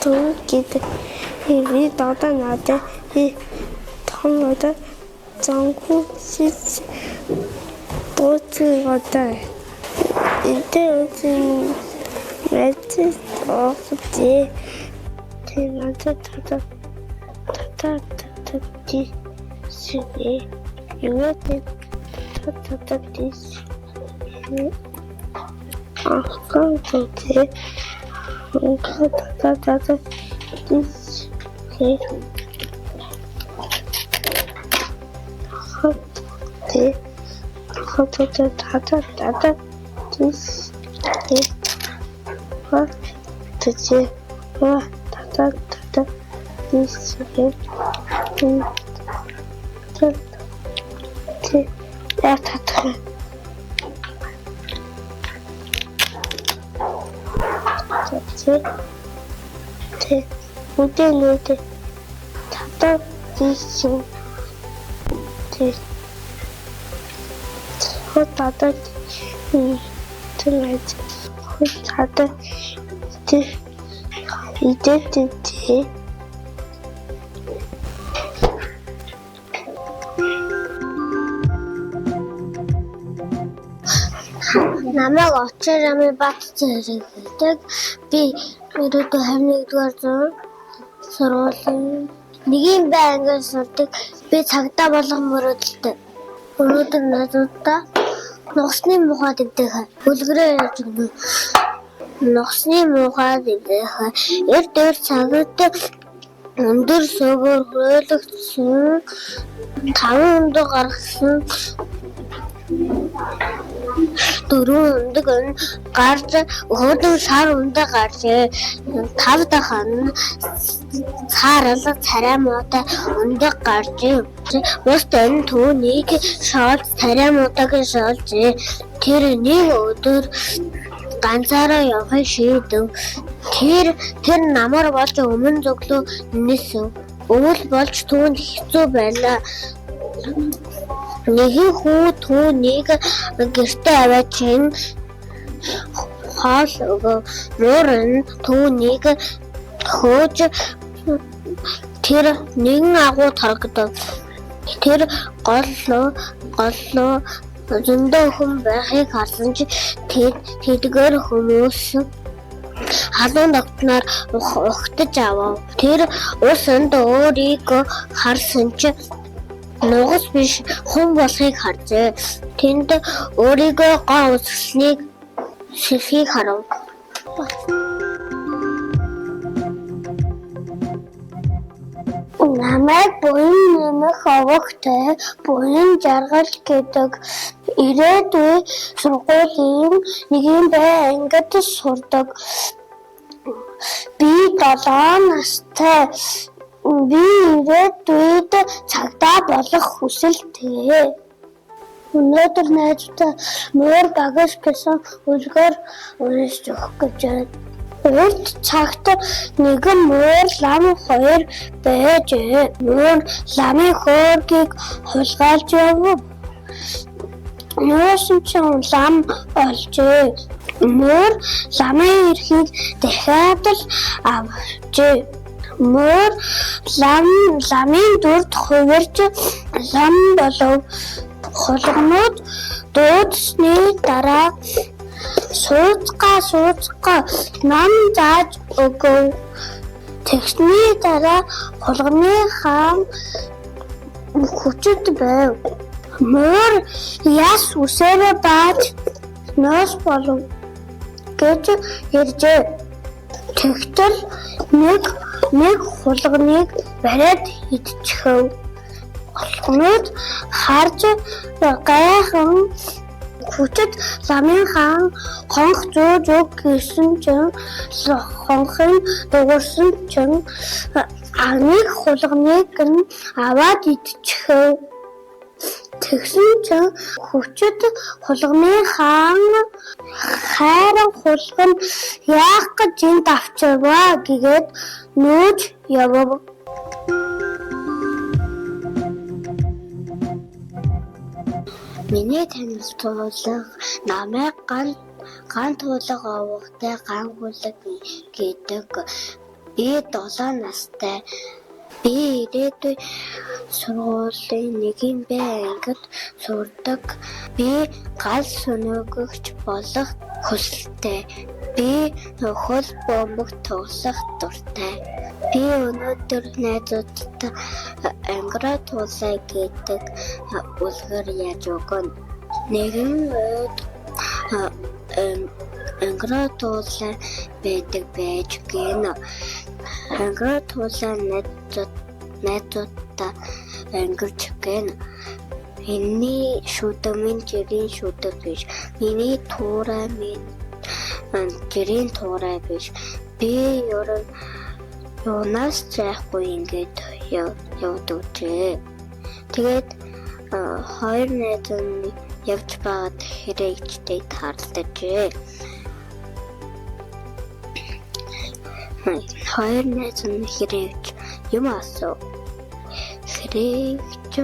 туу гэдэг би одоо надад томдоо зангуу шиж боцготой энэ мэдээ оохтэй тэр ти синий юутэй тис ахкантэй тис намайг очрами бат зэрэгдэг би өрөөдөө 21-р зуун сургуулийн нэгэн байнгын сурдаг би цагдаа болох мөрөөдөлтэй өнөөдөр надуудаа нугасны мухад идэх хөлгөрөө ярьж өгнө нугасны мухад идэх эрт цагт өндөр сөөгөр хөрөлөгдсөн 5 өндөр гаргасан 4 өндөг гарч өдөө сар өндө гарч 5 дахь нь цаарал царай муутай өндөг гарч бусд энэ түүнийг шоолж царай муудаг шоолж тэр нэг өдөр ганцаараа явах шийдэв тэр намар болж өмнө зөвлөө нээсэн өвөл болж түүнд хэцүү байлаа нэгэн хүү түүнийг гэртээ аваад чин хоол өгөө мөрөн түүнийг хөөж тэр нэгэн агуу торгодог тэр голлоо зөндөө хүн байхыг харсан ч тэдгээр хүмүүс халуун тогтноор ухтаж авав тэр усанд өөрийгөө харсан ч нугас биш хүн болохыг харжээ. Тэнд өөрийгөө гоо үзснийг шилхийг харав. Намайг буян нэмэх овогтой буян жаргал гэдэг ирээдүйн сургуулийн нэгэн ангид сурдаг. Би 7 настай. Би ирээдүйд цагдаа болох хүсэлтэй. Өнөөдөр найзтай мөр багш гэсэн үлгээр уншиж өгөх гэж байна. Урд цагт нэгэн мөр лам 2 байж мөр ламын хөөргийг хулгайлж явв. Нөөсөн чинь лам олжээ. Мөр ламын эрхийг дахиад л авчээ. Мөр ламын дүрд хувирж лам болов. Хулгамууд дуудсны дараа сууцгаа нам зааж өгөв. Тэгсний дараа хулгамны хаан хүчит байв. Мөр яс үсээрээ бааж ноос болов гэж ярьжээ. Тэгтэл нэг хулганыг бариад идчихв. Хулгамууд харж гайхан хүчит ламын хаан хонх зөөж өг гэсэн чинь хонхын дуурсан чинь нэг хулганыг нь аваад идчихв. Тэгсэн чинь хүчит хулгамын хаан хайран хулган яах гэж энд авчирваа гэгээд нүүж явв. Миний танилцуулга намайг ган туулга овогтой ган хүлэг гэдэг. Би 7 настай. Би ирээдүйн сургуулийн 1-р ангид сурдаг. Би гал сүнөөгч болох хүсэлтэй. Би хөл бөмбөг тоглох дуртай. Би өнөөдөр найзуудтай ангираа туулаа гэдэг үлгэр яаж өгнө. Нэгэн үед ангираа туулаа байдаг байж гэнэ. Ангираа туулаа найзуудтай ангирч гэнэ. Миний шүдэг минь жирийн шүдэг биш. Миний туурай минь жирийн туурай биш. Би юунаас зайхгүй ингэж явдагчээ. Тэгээд хоёр найз нь явж байгаад хэрэгжтэй таарладжээ. Хоёр найз нь хэрэгж юм асуу. Хэрэгж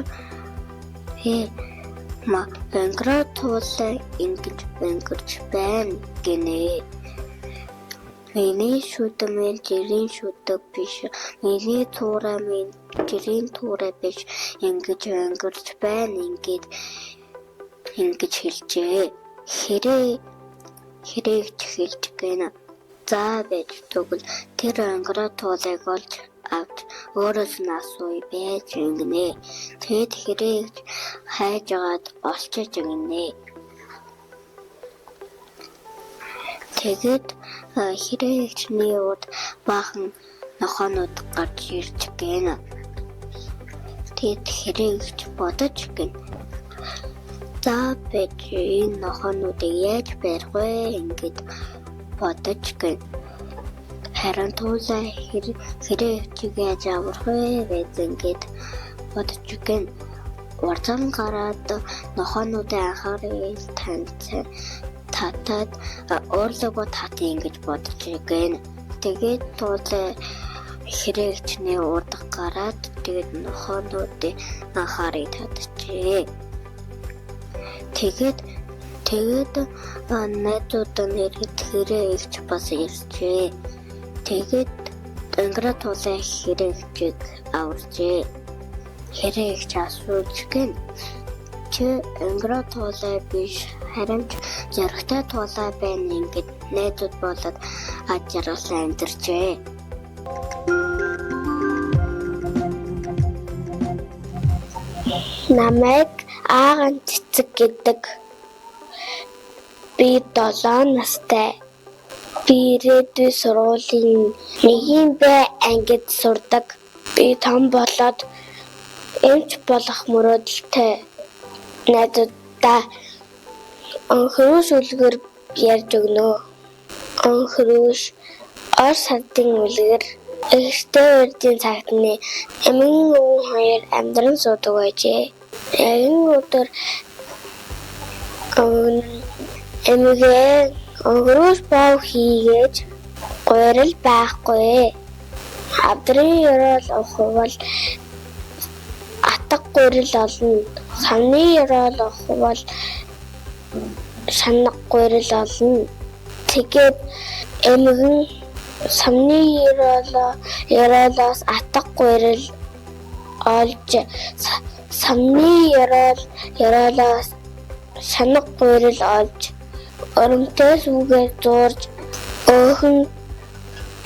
ангираа туулаа ингэж ангирч байна гинэ. Миний шүдэг минь жирийн шүдэг биш. Миний туурай минь жирийн туурай биш. Ингэж ангирч байна ингэж хэлжээ. Хэрэгж хэлж гэнэ. За байж тэгвэл тэр ангираа туулайг олж авч өөрөөс нь асууя байж ингэнэ. Тэгэд хэрэгж хайжгаад олчиж ингэнэ. Тэгэд хэрэгчний урд баахан нохоонууд гарч ирж гэнэ. Тэгэд хэрэгч бодож гэнэ. За байж энэ нохоонуудыг яаж барих вэ ингэж бодож гэнэ. Харин туулаа хэрэгчийг яаж аврах вэ гэж ингэж бодож гэнэ. Урдсан гараад нохоонуудын анхаарыг татаад өөрлөгөө татъя ингэж бодож гэнэ. Тэгээд туулаа хэрэгчний урд гараад тэгээд нохоонуудын анхаарыг татчихжээ. Тэгээд найзууд нь хэрэгч бас иржээ. Тэгээд ангираа туулаа хэрэгчийг аваржээ. Хэрэгч асууж гэнэ. Чи ангираа туулаа биш харин жаргатай туулаа байна ингээд найзууд болоод аж жаргалаа амьдарчээ. Намайг аагаан цэцэг гэдэг. Би 7 настай. Би ирээдүйн сургуулийн 1-р ангид сурдаг. Би том болоод эмч болох мөрөөдөлтэй. Найзуудаа өнхрөөш үлгэр ярьж өгнө. Өнхрөөш ор сардын үлгэр. Эхтэй үрдийн цагт нь эмийн өвөн хоёр амьдран суудаг байжээ. Нэгэн өдөр эмигээ өнхрөөш бов хийгээд гурил байхгүй. Авдрын ёроол ухвал атга гурил олно. Самны ёроол ухвал шанаг гурил олно. Тэгээд эмгэн самны ёроолоос атга гурил олж самны ёроолоос шанаг гурил олж оромтой сүгээр зурж өөхөн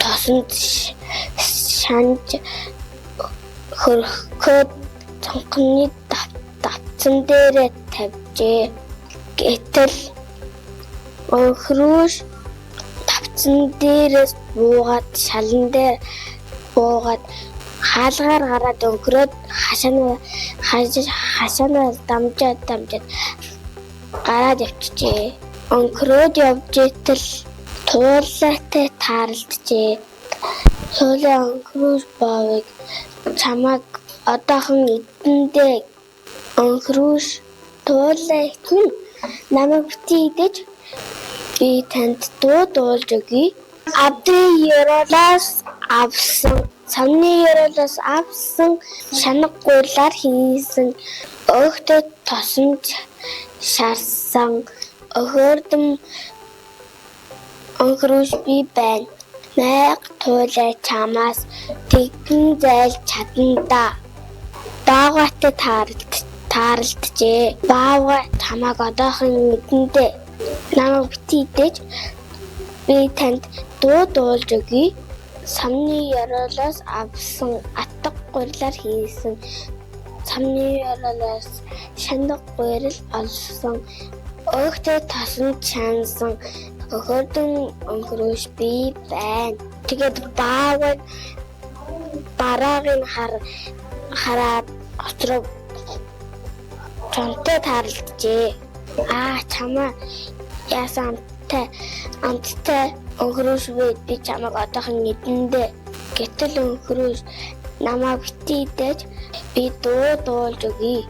тосонд шанж хөрхөө цонхны давтсан дээрээ тавьжээ. Гэтэл өнхрөөш давтсан дээрээс буугаад шалан дээр буугаад хаалгаар гараад өнхрөөд хашаанаас дамжаад гараад явчихжээ. Өнхрөөд явж итэл туулаатай таарлжээ. Туулаа өнхрөөш баавыг чамайг одоохон эдэндээ өнхрөөш туулаа ихтэн намайг битгий идэж би танд дуу дуулж өгье. Авдрын ёроолоос авсан самны ёроолоос авсан шанаг гуйлаар хийсэн өөхтэй тосонд шарсан өхөрдөм өнхрөөш би байна. Майг туулай чамаас тэгэн зайл чадна. Баавгайтай тааралджээ. Баавгай чамайг одоохон мэдэндээ. Намайг бити идэж би танд дуу дуулж өгье. Самны ёроолоос авсан атга гурилаар хийсэн. Самны ёроолоос шанаг гурил олсон. Өөхтэй тосонд чансан. Өхөрдөн өнгөрөөш би байна. Тэгээд баавгай бараагийн хараад отроо чамтай тааралджээ. Чамаа яасан амттай өнгөрөөш би чамайг одоохон нэдэндээ. Гэтэл өнгөрөөш намайг бити идэж би дуу дуулж өгье.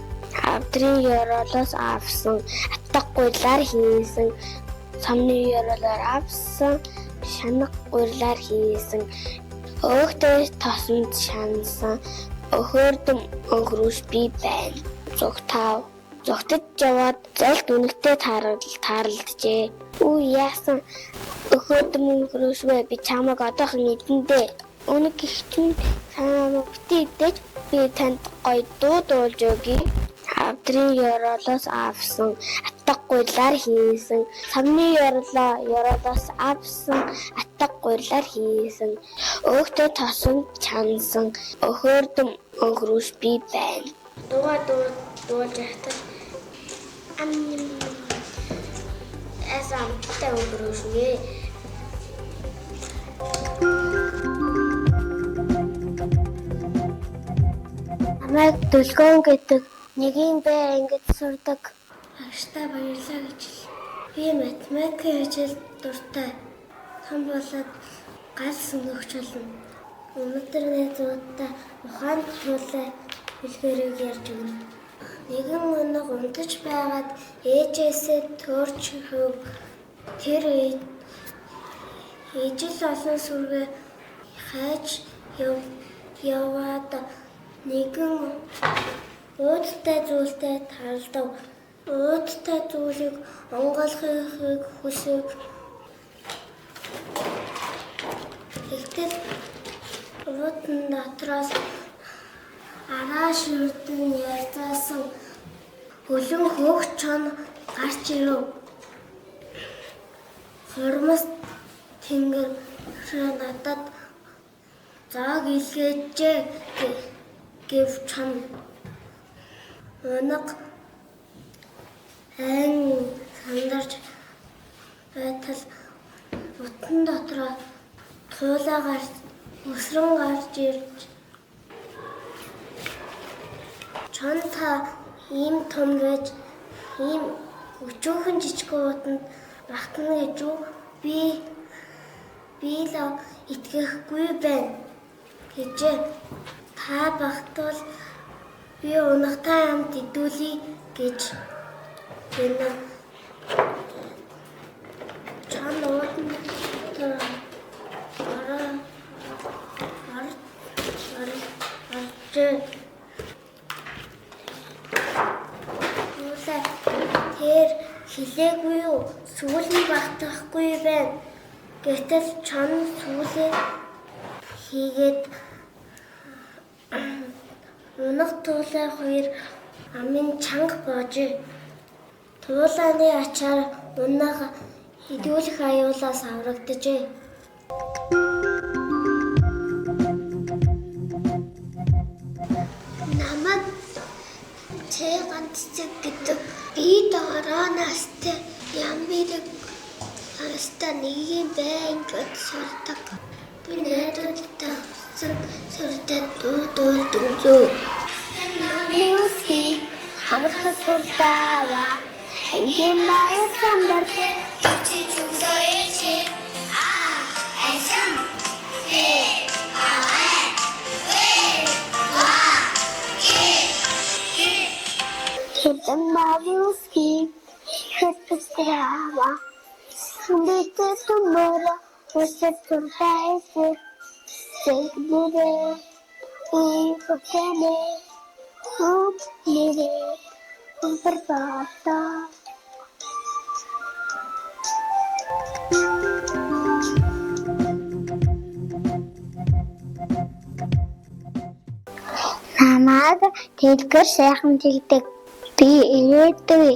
Авдрын ёроолоос авсан атга гурилаар хийсэн. Самны ёроолоор авсан шанаг гурилаар хийсэн. Өөхтэй тосонд шансан. Өхөрдөн өнгөрөөш би байна. Зогтож яваад залт үнэгтэй тааралджээ. Яасан өхөрдөн өнгөрөөш би чамайг одоохон нэдэндээ. Үнэг гихчин санаамаа бити идэж би танд гоё дуу дуулж өгье. Авдрын ёроолоос авсан атга гурилаар хийсэн. Самны ёроолоос авсан атга гурилаар хийсэн. Өөхтэй тосонд чансан. Өхөрдөн өнгөрөөш би байна. Дуулж яхад амттай өнгөрөөш гээ. Намайг Дүлгөөн гэдэг нэгэн бай ангид сурдаг. Агштай баярлалаа гэж хэл. Би математикийн хичээл дуртай. Том болоод гал сонгогч болно. Өнөөдөр найзуудтай ухаанд туулай хэлбэрийг ярьж өгнө. Нэгэн өнөг унтаж байгаад ээжээсээ төрж хөв. Тэр ижил олон сүргээ хайж яваад нэгэн уудтай зүйлтэй тааралдав. Уудтай зүйлийг онгойлгохыг хүсэв. Тэгтэл уудын дотроос арааш үрдэн ярьсан хөлөн хөөх чон гарч ирэв. Хормос тэнгэр надад зааг илгээжээ гэв чон. Өнөг айн сандарч байтал утан дотроо туулаа гарч өсрөн гарч ирж чон та ийм том байж ийм өчөөхөн жижиг утанд багтана гэж үү? Би л итгэхгүй байна гэжээ. Та багтвал би унагтай амт идүүлье гэж гэнэ. Чон уудын тэр хилээгүй юу? Сүүлийн багтахгүй байна. Гэтэл чон сүүлээ хийгээд унах туулай хоёр амын чанга боожээ. Туулааны ачаар унах хідүүлэх аюулаас аврагджээ. Намайг ганццэг гэдэг би дороонастай ямбирэг хаста нэг байн гэж сурдаг. Би найдвартай сурдаг дуу. Мюзик хамтдаа сурдаа. Хэнгийн баяр самдар чи зүгдөөч. Айсан. Хитэн мавюски хэтэстрава. Хэмбэтэ тумора өсөтөртэйсэ. Сэгдүрэ ипотэне. Нэрэ умпербата. намайг дэлгэр сайхан тэгдэг. Би ирээдүй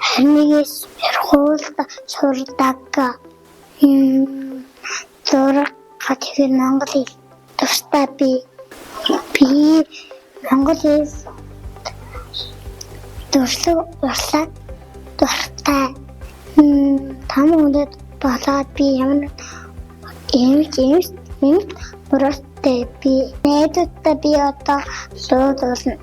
ханигээс сургуульд сурдаг. Зураг тэгэхээр монгол хэл дуртай би монгол хэл дуртай. Том хүндэд болоод би ямар эмч бүрөөстэй би найдуудтай би одоо лууд болно.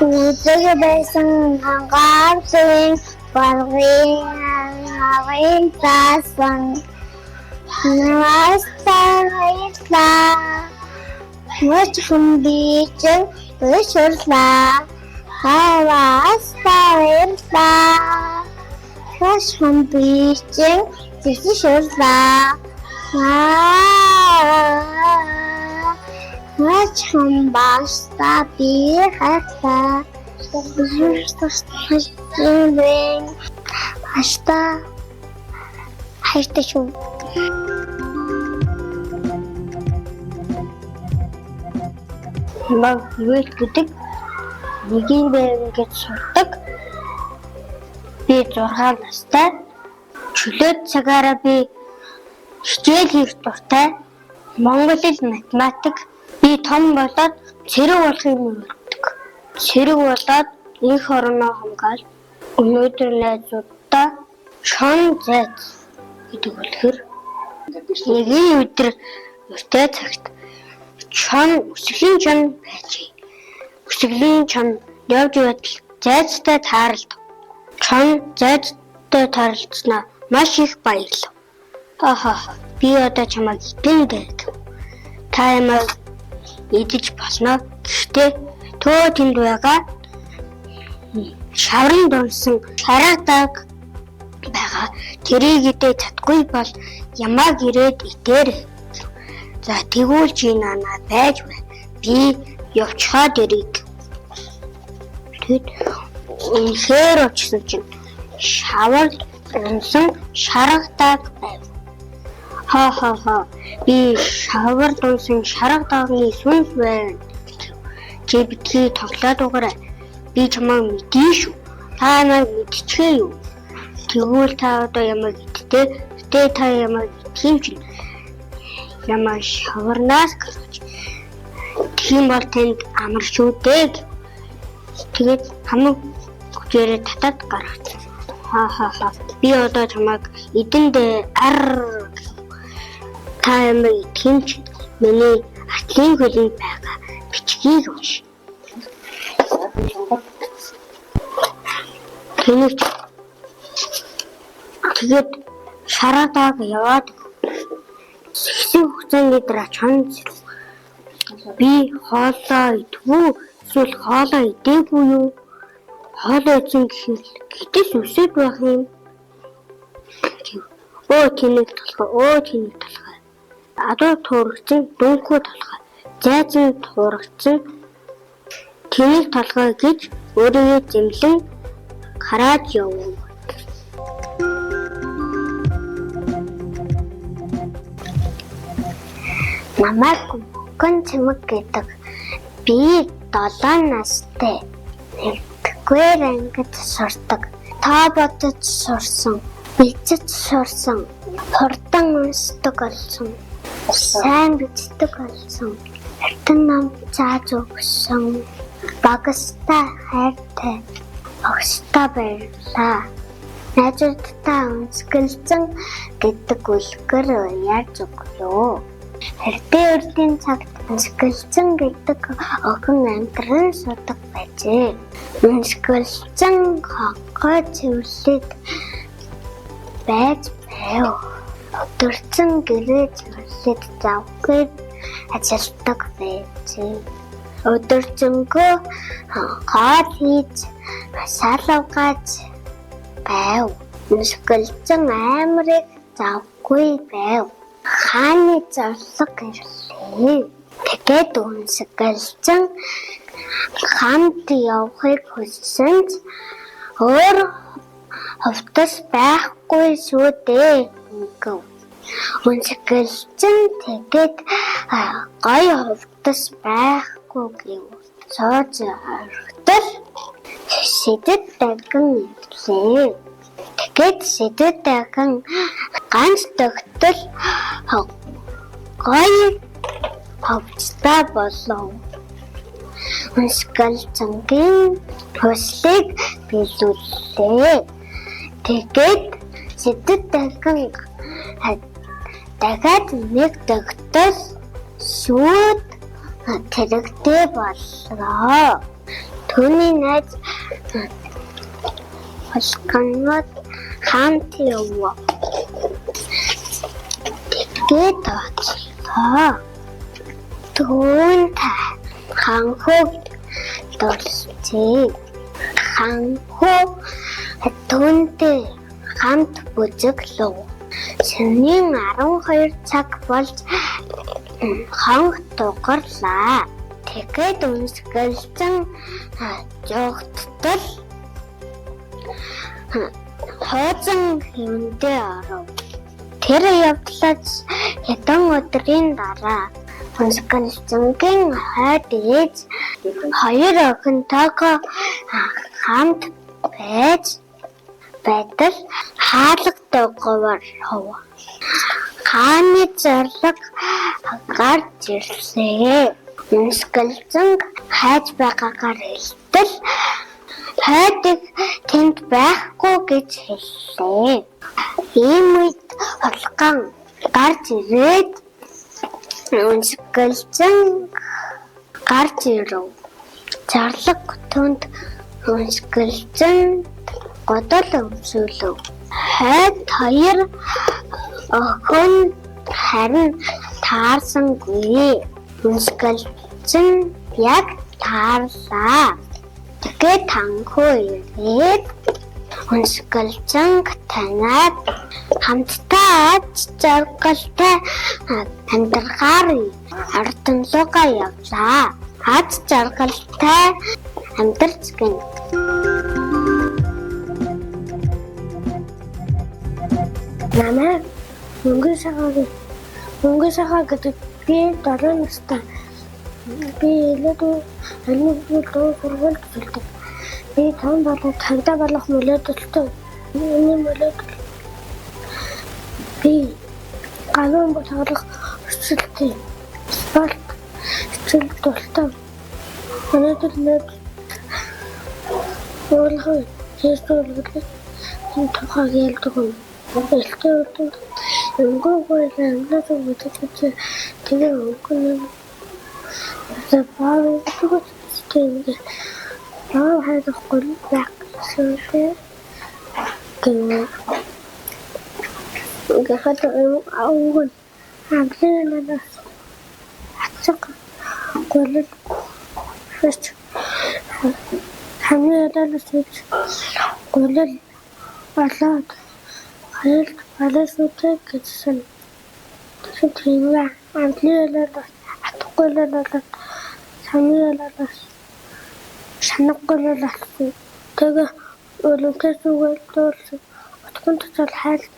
Үзэг байсан хангаар зүйн балгын таасан настайла моч хүмбичэн бишурла хавастайла моч хүмбичэн бишурла моч хүмбаста би хата бишурстастай Ашта хайртай шүү. Намайг Юэл гэдэг нэгийн байнгын сурдаг. Би 6 настай. Чөлөөт цагаараа би хичээл хийх дуртай. Монгол хэл, математик би том болоод цэрэг болохыг мөрөлдөг. Цэрэг болоод их орноо хамгаалж өнөөдөр найзуудаа шон зайц гэдэг үлгэр нэгэн өдөр өртөө цагт өсгөлийн чон байжээ. Өсгөлийн чон явж байтал зайцтай тааралд. Чон зайцтай таарлцснаа маш их баярлав. Би одоо чамайг идэн гэдэг. Та ямайг идэж болно. Гэхдээ төө тэнд байгаа шаврын дунсан шаргадаг байгаа. Тэрийг идэж чадахгүй бол ямааг ирээд идээр. За тэгвэл чи нанаа байж байна. Би явчихаа дэрийг. Тэгэд үнэхээр очсон чинь шавар дунсан шаргадаг байв. Би шавар дунсан шаргадагны сүнс байна. Чи битгий тоглоод угаарай. Би чамайг мэдээ шүү. Та намайг мэдчихээ юу? Тэгвэл та одоо ямайг идтээ. Тэ та ямайг идэх чинь ямаа шаварнаас гарч. Тийм бол тэнд амар шүү дээ. Тэгээд хамаг хүчээрээ татаад гаргацсан. Би одоо чамайг идэндээ та ямайг идэх чинь миний атлын хөлөнд байгаа бичгийг унш. Тэгээд шаргадаг яваад хэсэг хугацааны дараа чонд би хоолоо идвүү эсвэл хоолоо идээгүй юу? Хоолоо идсэн гэхэл гэтэл үсэд байх юм. Тэнэг толгой. Адуу туурагцсан дөнгөө толгой. Зайцан туурагцсан тэнэг толгой гэж өөрийгөө зэмлэн хараад явв. Намайг гон чимэг гэдэг. Би 7 настай. Нэгдүгээр ангид сурдаг. Та бодож сурсан. Бичиж сурсан. Хурдан уншдаг болсон. Сайн бичдэг болсон. Хятад ном зааж өгсөн. Багастай хайртай. Огстой баярлаа. Найзуудтай өнсгөлцөн гэдэг үлгэр яаж өглөө. Хэрдээ урдын цагт өнсгөлцөн гэдэг охин амьдран судаг байжээ. Өнсгөлцөн хоггой цэвэрлээд байж байв. Өдөрцөн гэрээ цэвэрлээд завгүй ажилтдаг байжээ. Өдөржингөө хоол хийж салуугаж байв. Өнсгөлцөн амрыг завгүй байв. Хааны зарлаг ирлээ. Тэгээд өнсгөлцөн хамт явахыг хүссэн ч өөр хөвтөс байхгүй шүү дээ. Өнсгөлцөн тэгээд гоё хөвтөс байхгүй гэв. сууж орхитол сэдэд даган ирлээ. Тэгээд сэдэд даган ганц тогтол гоё хавцтай болов. Уншгалцангийн хүслийг биелүүллээ. Тэгээд сэдэд даган дахиад нэг тогтол шууд тэрэгтэй боллоо. Түүний найз Холгонод хамт яваа. Тэгээд очлоо. Түүнд ханхуу дурсчээ. Ханхуу түүнтэй хамт бүжиглав. Шөнийн 12 цаг болж хонх дугарлаа. Тэгээд үнсгэлцэн жогттол хооцон хэвэндээ оров. Тэр явдлаас хэдэн өдрийн дараа үнсгэлцэнгийн хойд ээж хоёр охинтойгоо хамт байж байтал хаалгадаггүйгээр хов. Хааны зарлаг гарч ирлээ. Үнсгэлцэн хайж байгаагаар хэлтэл хайдаг тэнд байхгүй гэж хэллээ. Ийм үед холгон гарч ирээд үнсгэлцэн гарч ирв. Зарлаг түнд үнсгэлцэн годол өмсөлөв. Хайд хоёр охин харин таарсангүй. Үнсгэлцэн яг таарлаа. Тэгээд танхуу ирээд үнсгэлцэн танаад хамтдаа ач жаргалтай амьдрахаар ардынлуугаа явлаа. Ач жаргалтай амьдарч гин. Намайг мөнгө сахаа гэдэг би 7 настай. Би илүү анхны сургуульд сурдаг. Би том болоод цагдаа болох мөлөөдөлтөө. Миний мөлөөдөл би гануун болох өсөлттэй. Спорт хичээл дуртай. Өнөөдөр өөрийнхөө хийсвэрлэлд энэ тухайг ялдаг юм. Элтэй үрдэн өнгөгүй амлаад өгдөг. Тэгээ өнгөө Забавы төгсдөө яа хайхгүй байх шүүтэй гэнэ. Гэхэд өнгөө амлаад ацаг гол фэст хамааралс гол болоод аласуутай гэсэн тийм амлаад атгуулаад санаалаас санаггуулаад тэгээ өлөнтэй зүгээр дуулсан утганд цал хайлна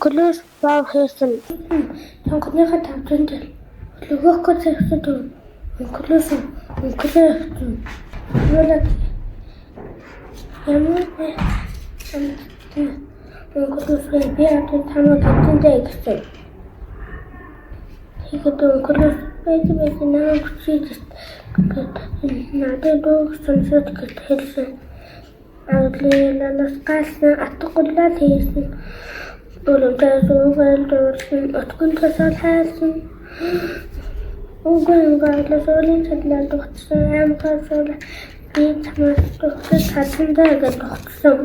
глэс бав хийсэн сонгоныхаа тавцанд лөгөхгүй зэвсэд глэс юулаа ямар өнгөлөсөө би атан тамаа тавцандаа гэсэн. Тэгээд өнгөлөс байж намайг хүчиж надад дуусан шат гэж хэлсэн. Авлиалаас галсан атгуулаад хийсэн. Өлөнтэй зүгээр дуулсан утгантасаа хайсан. Өнгөлөөс олын цадлаа дугтсан амхасаа би тамаас дугтсан цадлаа гэж дугтсан.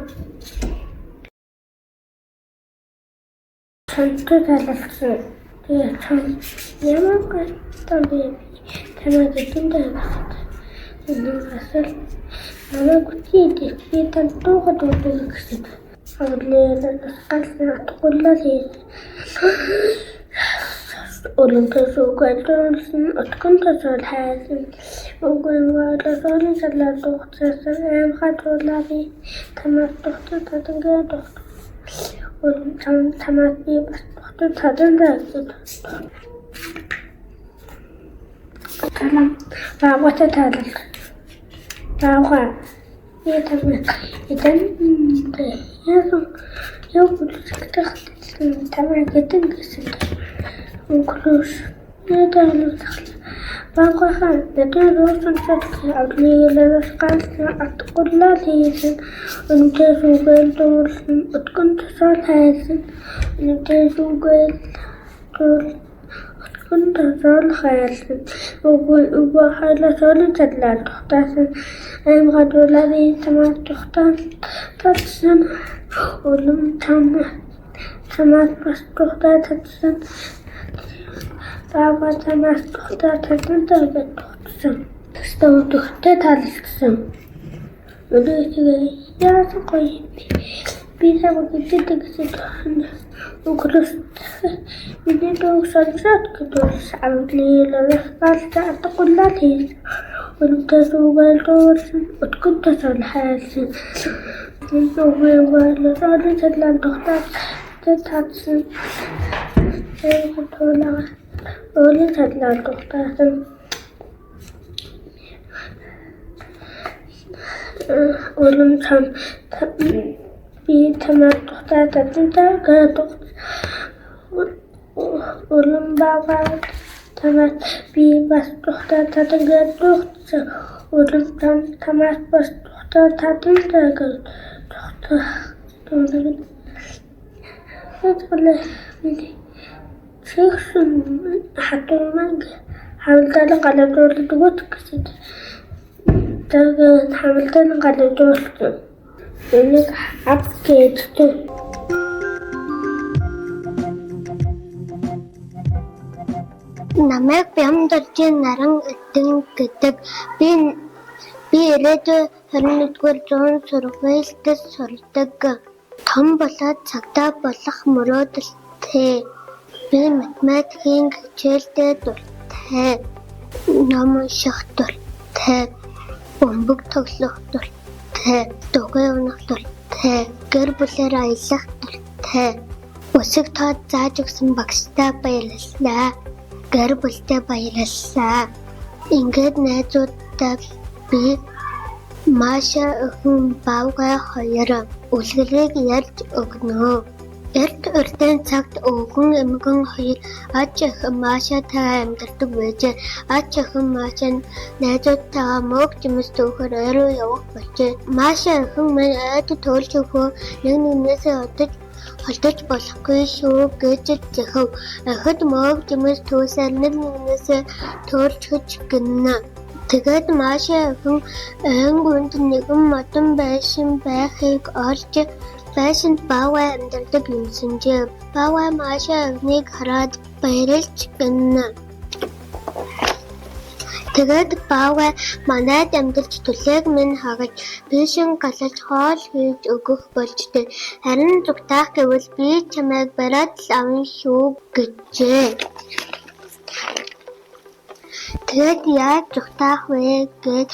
Сантай талалсан. Тэгээд ямар гайтан би тамаа гэтэндээ байна. Энэ асал намайг үтийдээ би тань дуугаад өгдөг гэсэн. Авлиалаас галсан атгуулаад хийсэн. Өлөнтэй зүгээр дуулсан утгантасаа хайсан. Өнгөлөөс олын цадлаа дугтсан амхасаа би тамаас дугтсан гэдэг. Тамаас би бас дугтсан цадлаа гэсэн. салам баавгаатай таалал. Баавгаа ятамик идан яа бүлэхтэй тамаа гэдэг гэсэн. Өнгөрөөш ятамик баавгаа надад руусан авлиилаас галсан атгууллаа хийсэн. Өнөдөө сүгээл дуурлан өткөн тусаал хайсан. Өнөдөө сүгээл өткөн тусаал хайсан. Угөө хайлаа соолын цадлаа тухтаасан. Аймгадуулаад тамаа тухтаасан. Улам тамаа бас тухтаасан. Баавгаа тамаа тухтаасан tagad Стаудухтай таалагдсан. Өнөөдөр яасан гоё бисаа гэдэг гэсэн өгөрөс миний дүүсад гэдээс авлиилаас галзаа атгууллаа хийс. Өнөөдөр сүгээл дуулсан өткөн тасал хайсан. Сүгээл соолын цадлаа тухтаасан. Соолын цадлаа тухтаасан. Улам би тамаа тухтаасан tagad улам баавгаа тамаа би бас тухтаасан tagad улам тамаа бас тухтаасан tagad Шихсэн хатуумаг хавлдаалан галавдуулдаг гэсэн. Тэгээд хавлдаалан галавдуулсан. Энийг апгейдтэй. Намайг Бямдалжин наран эдэн гэдэг. Би ирээдүйн 21-р зууны сургуульд сурдаг. Том болоод цагдаа болох мөрөөдөлтэй. Би математикийн хичээлдээ дуртай. Ном унших дуртай. Бөмбөг тоглох дуртай. Дугуй унах дуртай. Гэр бүлээр аялах дуртай. Өсөг тоод зааж өгсөн багштай баярлалаа. Гэр бүлтэй баярлалаа. Ингээд найзуудтай би Маша өхөн баавгай хоёр үлгэрийг ярьж өгнө. Эрт урдын цагт өвгөн эмгэн хоёр ач охин Машатай амьдардаг байжээ. Ач охин Маша найзуудтайгаа мөг жимс түүхээр орой явах болжээ. Маша охин минь айд туйлж өгөө нэгнээсээ холдож болохгүй шүү гэж зөхөв. Охид мөг жимс түүсээр нэгнээсээ туйлж хөж гинэ. Тэгээд Маша охин ангунд нэгэн модон байшин байхыг олж байшинд баавгай амьдардаг юмсанжээ. Баавгай Маша охиныг хараад баярлж гинэ. Тэгээд баавгай манайд амьдарч түлээг минь хагаж бишин галаж хоол хийж өгөх болжээ. Харин зүгтаах гэвэл би чамайг бараад л авна шүү гэжээ. Тэгээд яаж зүгтаах вэ гэж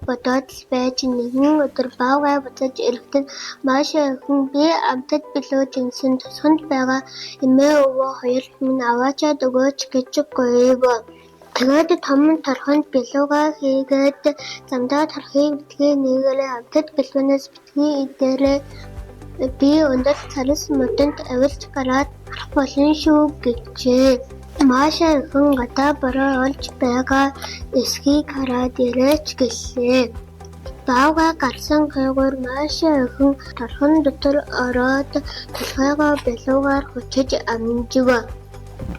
бодоод л байж нэгэн өдөр баавгай буцаж ирэхдээ Маша охин би амтад билүү жинсэн тусганд байгаа эмээ өвөө хоёр минь аваачаад өгөөч гэж гуйв. Тэгээд том торхонд билүүгээ хийгээд замдаа торхыг битгий нэгэлээ амтад билүүнээс битгий идээрээ би өндөр царис модонд авилж гараад харах болно шүү гэжээ. Маша охин гадаа бороо олж байгаа эсхийг хараад ирээч гэлээ. Баавгай гарсан хойгоор Маша охин торхон дотор ороод толгойгоо билүүгээр хүчиж амжив.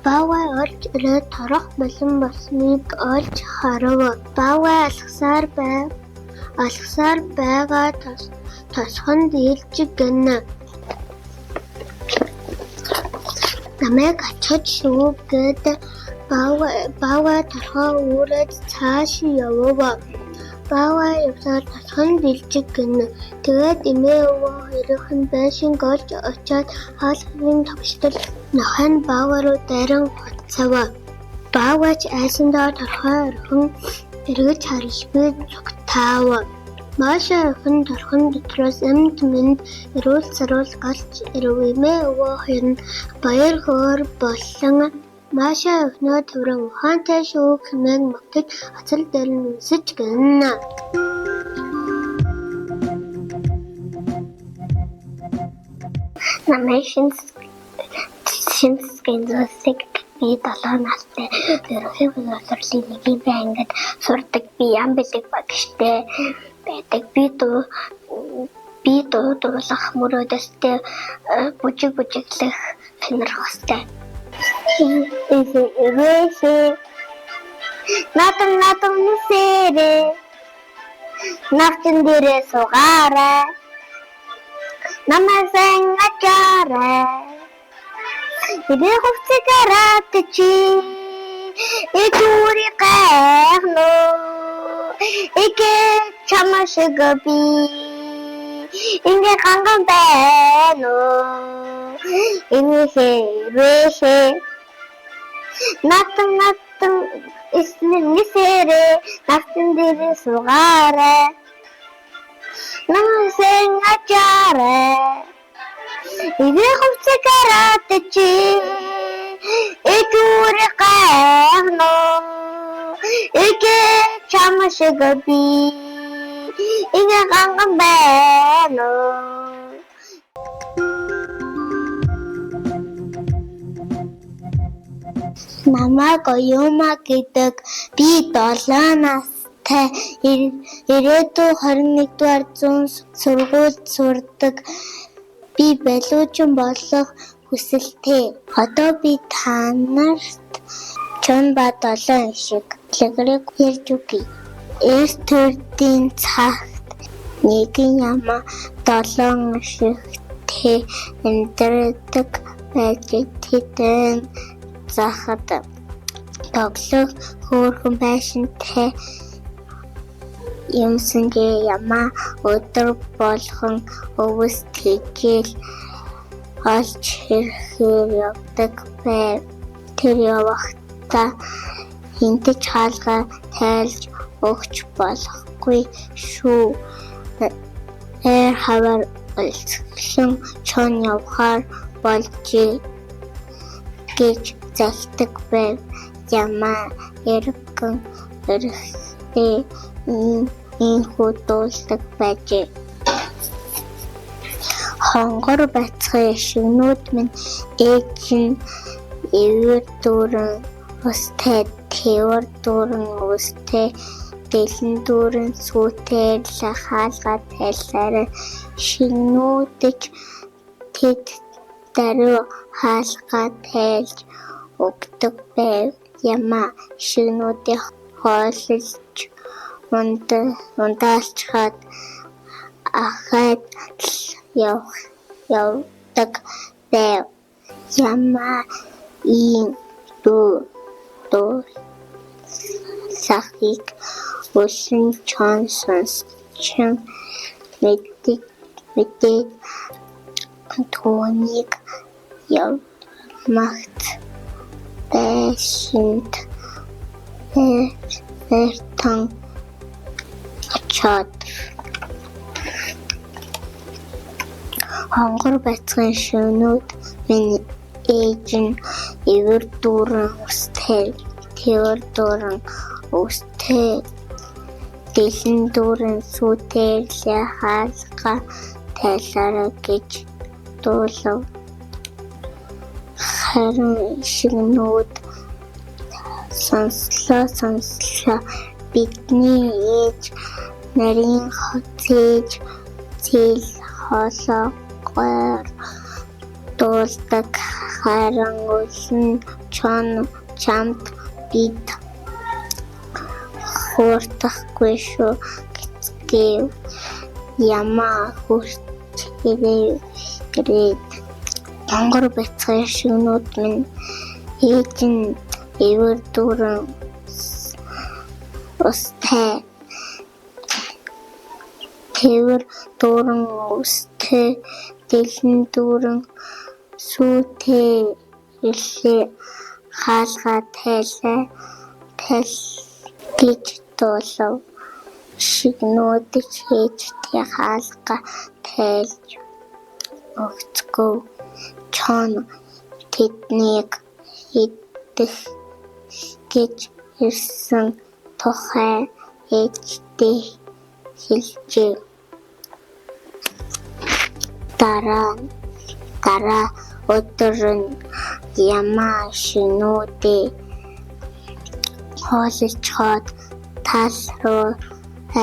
Баавгай олж ирээд торох бэлэн болсныг олж харав. Баавгай алхсаар байгаа тосгонд илж гэнэ. Намайг ачиж шүү гэд баавгай торхоо үүрээд цааш явав. Баавгай явсаар тосгонд илж гэнэ. Тэгээд эмээ өвөө хоёрын байшинг олж очоод хаалгын тогштол нохойн баавгай руу дайран хуцав. Баавгайч айсандаа торхоо орхон эргэж харалгүй цогтаав. Маша охин торхон дотроос эмд мэнд эрүүл саруул галж ирэв. Эмээ өвөө хоёр нь баяр хөөр болон Маша өхнөө төрөн ухаантай шүү хэмээн мөгтөж ацал дээр нь үсэж гэнэ. Намайг шинсгэн зүсэг би 7 настай ерөнхий боловсролын нэгэн ангид сурдаг би ям бэлэг багштай байдаг би дуулах мөрөөдөстэй бүжиглэх сонирхолтой. Ирээсээ натан нүсэрэ нафтын дээрээ суугаарай намайсан ачаарай ирээ хувцгараад чи эгүүри гайхно эгэ чамашиг би ингээ ганган байна ирээсээ натан нисэрэ нафтын дээрээ суугаарай намайсан ачаарай ирээ хувцгараад чи эгүүри гайхно эгэ чамашиг би ингээ ганган байна намайг Оюума гэдэг би 7 настай ирээдүйн 21-р зуун сургуульд сурдаг би балиучин болох хүсэлтэй. Одоо би та нарт чон ба 7 шиг дэлгэрэг ярьж өгье. Эртүрдийн цагт нэгэн яма 7 шигтэй амьдардаг байж тэдэн захад тоглох хөөрхөн байшинтай юмсангээ яма өдөр болгон өвс тэжээл олж хэрхээр явдаг байв. Тэр явахдаа хинтэж хаалгаа тайлж өгч болохгүй шүү. Хавар өлсгөн чон явахаар болжээ гэж захидаг байв. Ямаа эргэн өрхөө инхүү дуулдаг байжээ. Хонгор бацхан шигнүүд минь ээж нь эвэр дүүрэн устай тэвэр дүүрэн устай дэлэн дүүрэн сүүтэй хаалгаа тайлаараа шигнүүдэж тэд даруй хаалгаа тайлж өгдөг байв. Ямаа шигнүүдийг хооллож ундаалчхаад ахаад явдаг байв. Ямаа ийм дуу сахиг улсын чон сонсчин мэдээд түүнийг явмагт байшинд эртэн очоод хонгор бацхан шөнүүд миний ээж нь эвэр дүүрэн устэй тэвэр дүүрэн устэй дэлэн дүүрэн сүүтэй хаалгаа тайлаараа гэж дуулав. Харин шигнүүд сонслоо бидний ээж нарийн хоцээж зээл хоолоогоор дуулдаг. Харин улсын чамд бид хуурдахгүй шүү гэв. Ямаа хүрч ирээд хонгор бацхан шигнүүд минь ээж нь эвэр дүүрэн устай тэвэр дүүрэн устэй дэлэн дүүрэн сүүтэй хаалгаа гэж дуулав. Шигнүүдийг ээжтэй хаалгаа тайлж өгцгөө чон тэднийг үлдэх гэж ирсэн тухай ээжтэй хэлжээ. Дараа өдөр нь Ямаа шинүүдээ хооллцоход тал руу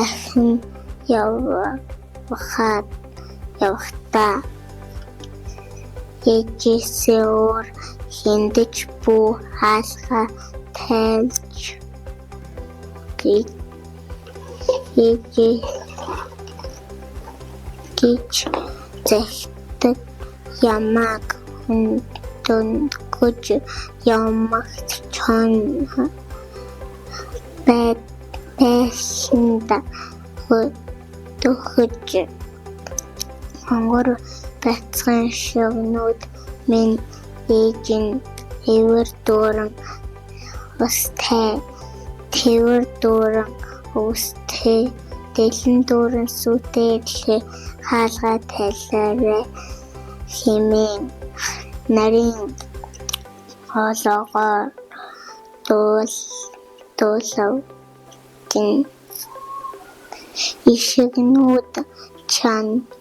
ахин явахдаа ээжээсээ өөр хиндэж бүү хаалгаа тайлж гэж захидаг. Ямааг дөнгөж ямагт чон байшинда дөхөж хонгор бацхан шивнүүд минь ээж нь эвэр дүүрэн устэй дэлэн дүүрэн сүтээлээ хаалгаа тайлаарай хэмээн нарийн хоолоогоор дуулав гин ишигнүүд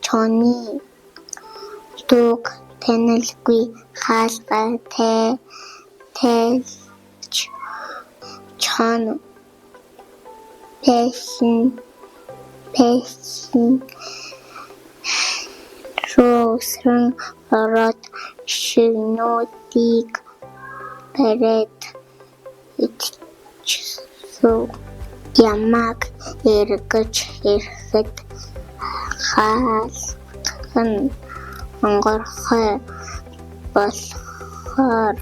чоны дууг танилгүй хаалгаа тайлж чон байшин рүүсрэн ороод ишигнүүдийг барээд идчихв. Ямааг эргэж ирэхэд хаалх нь онгорхой болохоор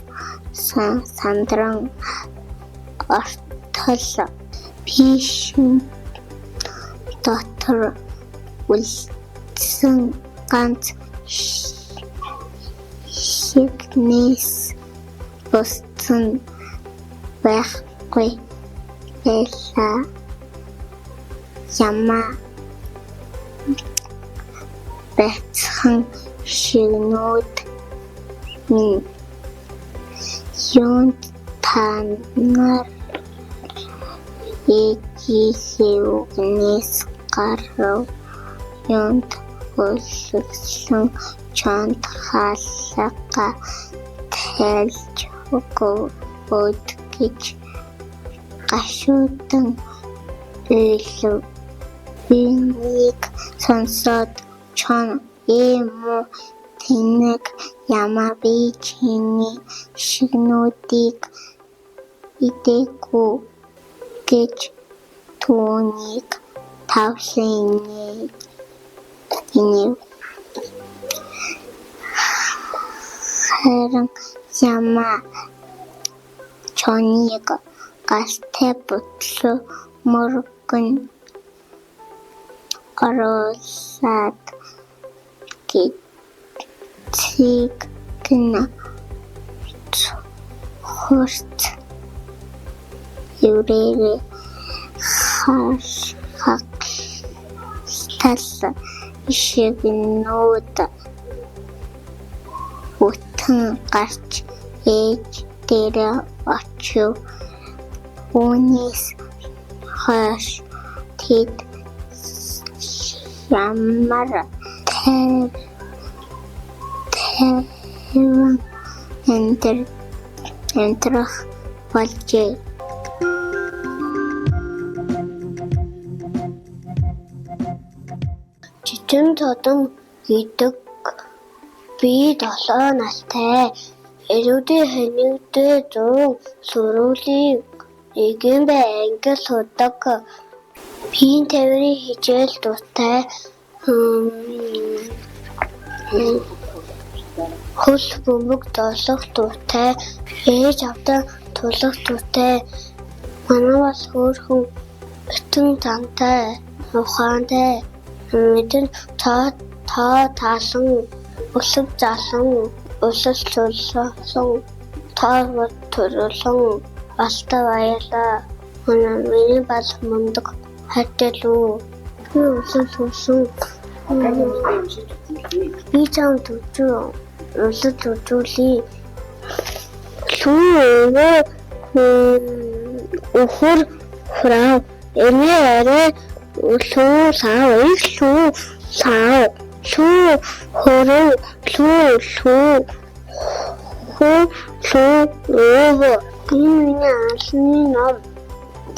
сандран ортол пишин дотор үлдсэн ганц шигнэс бусдын байхгүй байлаа. Ямаа бацхан шигнүүд минь юунд та нар ээжийнхээ үгнээс гарав юунд үлгсэн чонд хаалгаа тайлж өгөөд гэж гашуудан ойлов. Бинийг сонсоод чон эмүү тэнэг Ямаа би чиний шигнүүдийг идээгүй гэж түүнийг тавсан инэв. Харин Ямаа чоныг галтай бутлуу мөргөн оруулаад цэг гэнэ хурц еврейгээ хагтал ишигнүүд бүтэн гарч ээж дээрээ очив. Үүнээс хойш тэд ямар тэвэн амьдрах болжээ. Жижиг тодон гэдэг би 7 настай эрүүдийн хэнийгдээ 100 сургуулийн нэгэн англи судаг. Биеийн тээврийн хичээл дуртай. Хөл бөмбөг долох дуртай. Ээж авдаг тулах дуртай. Манай бас хөөрхөн битэн тантай, ухаантай. Мэдэн таалан, өсөв залан, өсөс чулсан, таарвар төрөлөн, балтай баялаа. Миний бас мундаг хатэлүү. Би өсөв чулсан. Би чам төчөө. Өсөв чулуулий. Шүүгээ өхөр храв эмээрээ лүү сав лүү сав лүү хөрөө лүү лүү миний алсны ном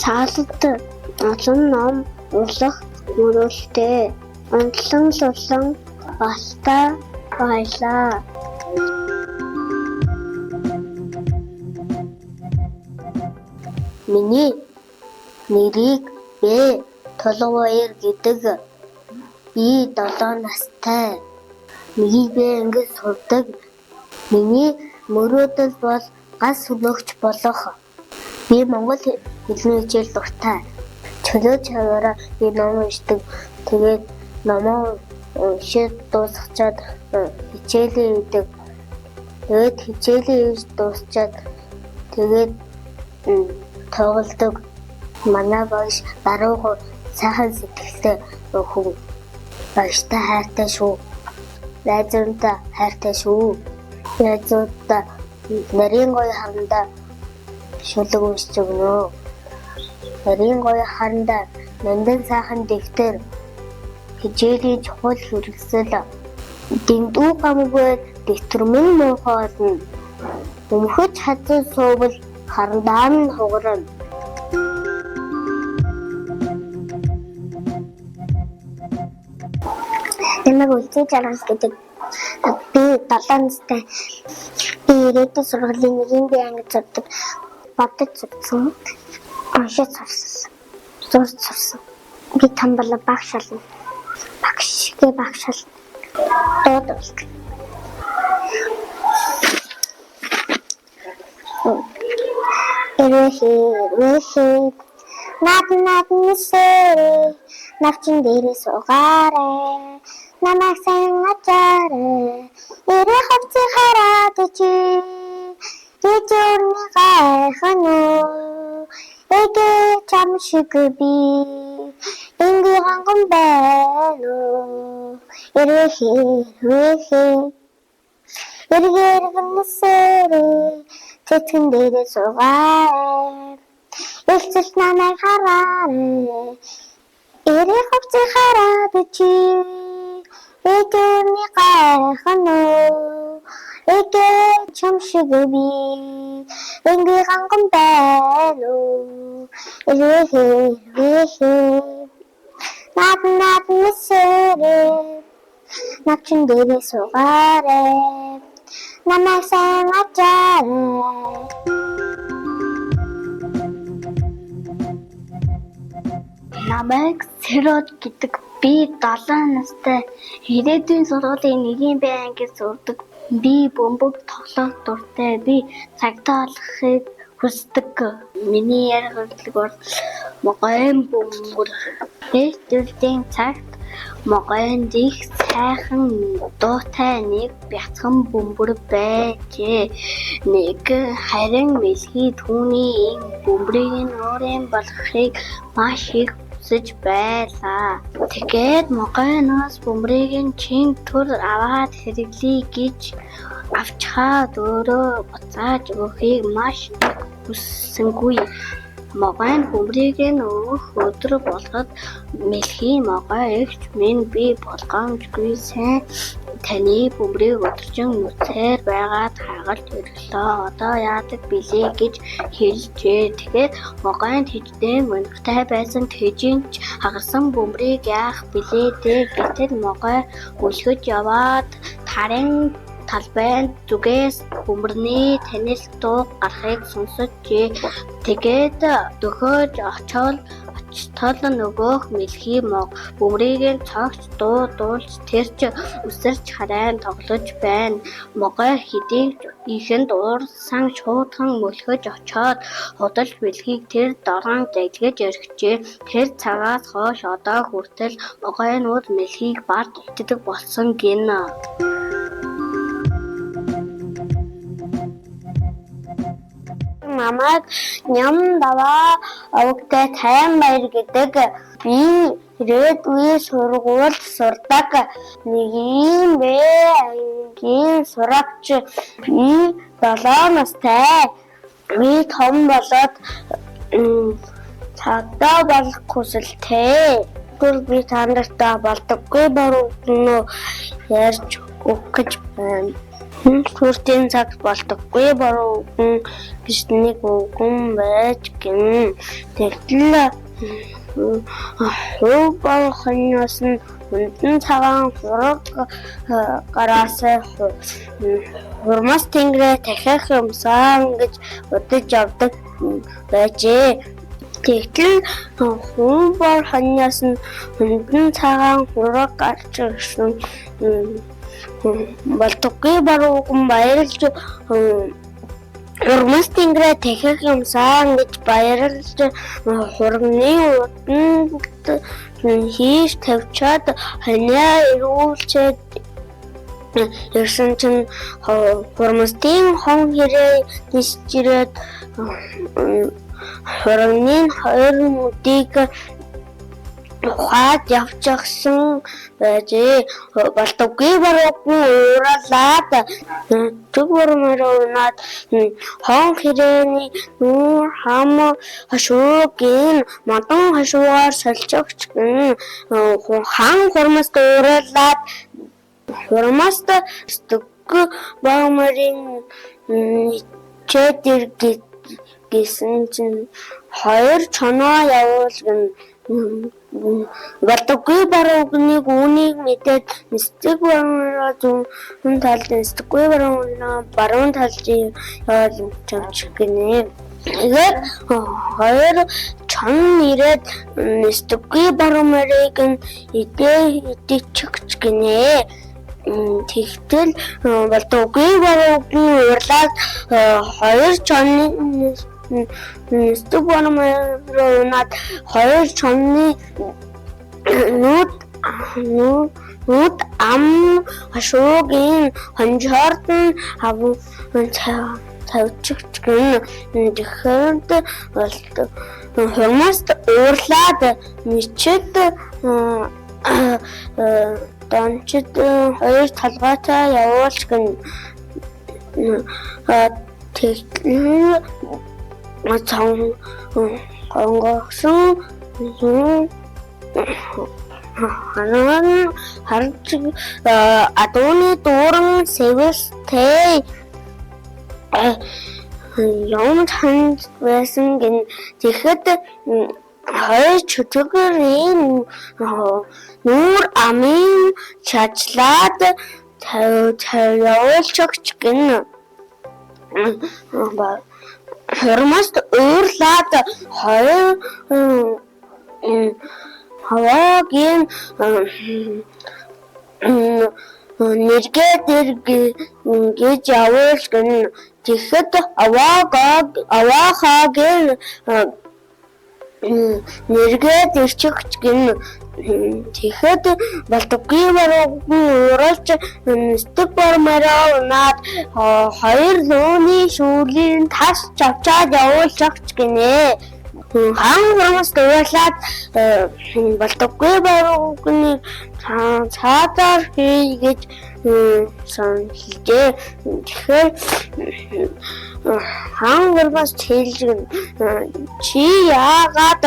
цаалт олон ном улах мөрөлтэй онцлон сусан баста байлаа. Миний нэрийг Бэ Толгойр гэдэг. Би 7 настай. Нэг ангид сурдаг. Миний мөрөөдөл бол гас өнөөгч болох. Би монгол хэлний хичээл дуртай. Чөлөө чаваараа би ном уншдаг. Тэгээд номоо уншиж дуусгачаад хичээлээ хийдэг. Тэгээд хичээлээ хийж дуусчаад тэгээд тоглодог. Манай багш даруухан сайхан сэтгэлтэй хүн. Багштай хайртай шүү. Найзуудтай хайртай шүү. Найзуудтай нарийн гоё харандаа шүлэг уншиж өгнө. Нарийн гоё харандаа нандин сайхан дэвтэр хичээлийн чухал хэрэгсэл дэндүү гамгүй дэвтэр минь муухай болно. Өмхөж хазан суувал харандаа нь хугарна. Намайг үлзий жаргал гэдэг. Би 7 настай. Би ирээдүйн сургуулийн 1-р ангид сурдаг. Бодож сурсан. Уншиж сурсан. Зурж сурсан. Би том болоо багш болно. Багшгээ багш болно. Дууд болдог. Эрэх над нисээ навчин дээрээ суугаарай. Намайг сайн ачаарай. Эрэх хавцыг хараад чи дэжурны гайхан уу. Эгэ чам шиг би инги ханган байна уу. Эрэх нисээ цэцгэн дээрээ суугаарай. Элцэл намайг хараарай. Эрэх хавцыг хараад чи дэжурны гайхан уу. Эгэ чам шиг би инги ханган байна уу. Эрэх над нисээ навчин дээрээ суугаарай. Намайг сайн ачаарай. Намайг Сэрод гэдэг. Би 7 настай. Ирээдүйн сургуулийн 1-р ангид сурдаг. Би бөмбөг тоглох дуртай. Би цагтаа олохыг хүсдэг. Миний яргалдаг бол могойн бөмбөр. Дэвтэрийн цагт могойнд их сайхан дуутай нэг бяцхан бөмбөр байжээ. Нэг харин мэлхий түүний энэ бөмбөрийг уурын болохыг маш их хүсэж байлаа. Тэгээд могойноос бөмбөрийг чин төр аваад хэрэглэе гэж авчхаад өөрөө буцааж өгөхийг маш хүссэнгүй. Могойн бөмбөрийг өөх өдөр болгоод мэлхий могой эгч минь би болгоомжгүй сайн таны бөмбөрийг өдөржин нүцээр байгаад хагалт өрлөө. Одоо яадаг билээ гэж хэлжээ. Тэгэхээр могойнд хиждээн өнөртэй байсан тэжинч хагарсан бөмбөрийг яах билээ дээ. Гэтэл могой өлгөж яваад тарын талбайд зүгээс бөмбөрний танил дуу гарахыг сонсожээ. Тэгээд дөхөөж очтол нөгөөх мэлхий бөмбөрийг цогч дуулж тэрч үсэрч харайн тоглож байна. Могой хэдийч ихэнд уурсан шуудхан мөлхөж очоод худалж мэлхийг тэр доргон дэглэж өргөжээ. Тэр цагаас хойш одоо хүртэл могойнууд мэлхийг барж иддэг болсон гинэ. Намайг ням даваа овогтой тайм баяр гэдэг. Би ирээдүйн сургуульд сурдаг. 1-р анги сургуулийн сурагч. Би 7 настай. Би том болоод цагдаа болох хүсэлтэй. Би та нартай болдоггүй буруу ярьж өгөх гэж байна. Хүртийн цаг болдоггүй буруу гэж нэг үгэн байж гин. Тэгтэл хуубар хоньоос нь хүндэн цагаан хураг гараас хурмас тэнгэрээ дахиах юмсан гэж бодож явдаг байжээ. Тэгтэл хуубар хоньоос нь хүндэн цагаан хураг гарч ирсэн болдоггүй буруу баярлж хурмас тэнгэрээ дахиах юмсан гэж баярлж хурмны утанд хийж тавьчаад ханиа ирүүлчихэд ирсэн чинь хурмастын хон хэрэг нисчирээд хурмны хоёр нүдийг ухаад явчихсан байжээ. Болдоггүй баруугүй ууралаад зүгүрмөрөөнад хон хэрээний нүүр хам хашуугийн мадан хашуугаар солилцогч хан хурмаст ууралаад хурмаст стөггө баамарын чэдэр гэсэн чинь хоёр чоноо явуулган болдоггүй баруугныг үүнийг мэдээд мистик баруунаа зүүн талд мистикгүй баруунаа баруун талд яваад чавчих гинэ. Тэгээд хоёр чон ирээд мистикгүй барууныг идчихч гинэ. Тэгтэл болдоггүй баруугийн урлаад хоёр чонны ступономернад хоёр чонны нүд ам хашуугийн хонжоорд нь тавьчихч гэн. Тэгэхэд хурмаст уурлаад мичэд дончид хоёр талгаатай явуулж гэн. Тэгтэл хонгосон харж адууны дууран сэвэстэй юм ханд байсан гэн. Тэгэхэд хоёр чөтгөрийн нүүр амын чачлаад явуулчихч гэн. Хурмаст уурлаад хоёр хаваагийн нэргээ дээр гэж явуулж гэн. Тэгэхэд аваахаагийн нэргээ дэрчихч гэн. Тэгэхэд болдоггүй баруугийн ууралж мистик баруунаад хоёр лууны шүүлийн тас чавчаад явуулчихч гинэ. Хан хурмаст уурлаад болдоггүй баруугийн цаадаар хийж сонхилжээ. Тэгэхээр хан хурмаст хэлж чи яагаад